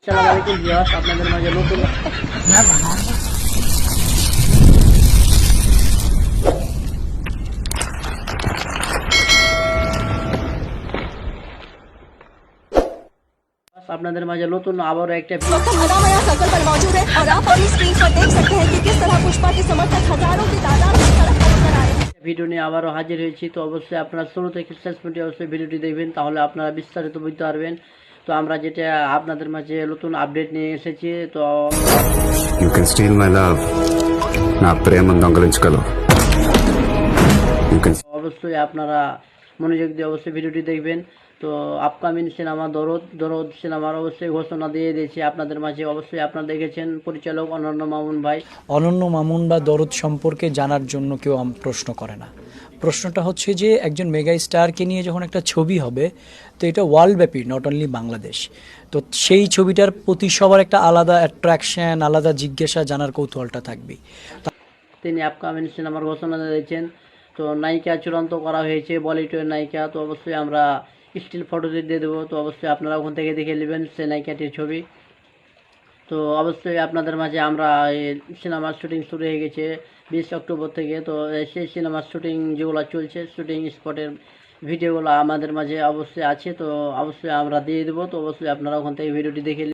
আসসালামু আলাইকুম ভিউয়ার্স, আপনাদের মাঝে নতুন আপনাদের মাঝে নতুন আবারও একটা वक्त हंगामा यहाँ सर्कल पर मौजूद है और आप अपनी स्क्रीन पर देख सकते हैं कि किस तरह पुष्पा के समर्थक हजारों की तादाद में सड़क पर उतर आए हैं। ভিডিও নিয়ে আবারও হাজির হয়েছি। তো অবশ্যই আপনারা শুরু থেকে শেষ পর্যন্ত অবশ্যই ভিডিওটি দেখবেন, তাহলে আপনারা বিস্তারিত বুঝতে পারবেন। তো আমরা যেটা আপনাদের মাঝে নতুন আপডেট নিয়ে এসেছি। তো You can steal my love. నా ప్రేమను దొంగలించగలవు. You can অবশ্যই আপনারা মনোযোগ দিয়ে অবশ্যই ভিডিওটি দেখবেন। তো আপকামিং সিনেমা দরদ সিনেমার অবশ্যই ঘোষণা দিয়ে দিয়েছি আপনাদের মাঝে। অবশ্যই আপনারা দেখেছেন পরিচালক অনন্য মামুন ভাই। অনন্য মামুন বা দরদ সম্পর্কে জানার জন্য কেউ প্রশ্ন করে না। প্রশ্নটা হচ্ছে যে একজন মেগা স্টারকে নিয়ে যখন একটা ছবি হবে, তো এটা ওয়ার্ল্ডব্যাপী, নট অনলি বাংলাদেশ। তো সেই ছবিটার প্রতি সবার একটা আলাদা অ্যাট্রাকশন, আলাদা জিজ্ঞাসা, জানার কৌতূহলটা থাকবে। তিনি আপকামিং সিনেমার ঘোষণা দিয়েছেন। তো নায়িকা চূড়ান্ত করা হয়েছে, বলিউডের নায়িকা। তো অবশ্যই আমরা স্টিল ফটো দিয়ে দেবো। তো অবশ্যই আপনারা ওখান থেকে দেখে নেবেন সেই নায়িকাটির ছবি। তো অবশ্যই আপনাদের মাঝে আমরা সিনেমার শুটিং শুরু হয়ে গেছে 20 অক্টোবর থেকে। তো সেই সিনেমার শুটিং যেগুলো চলছে, শুটিং স্পটের ভিডিওগুলো আমাদের মাঝে অবশ্যই আছে। তো অবশ্যই আমরা দিয়ে দেবো। তো অবশ্যই আপনারা ওখান থেকে ভিডিওটি দেখে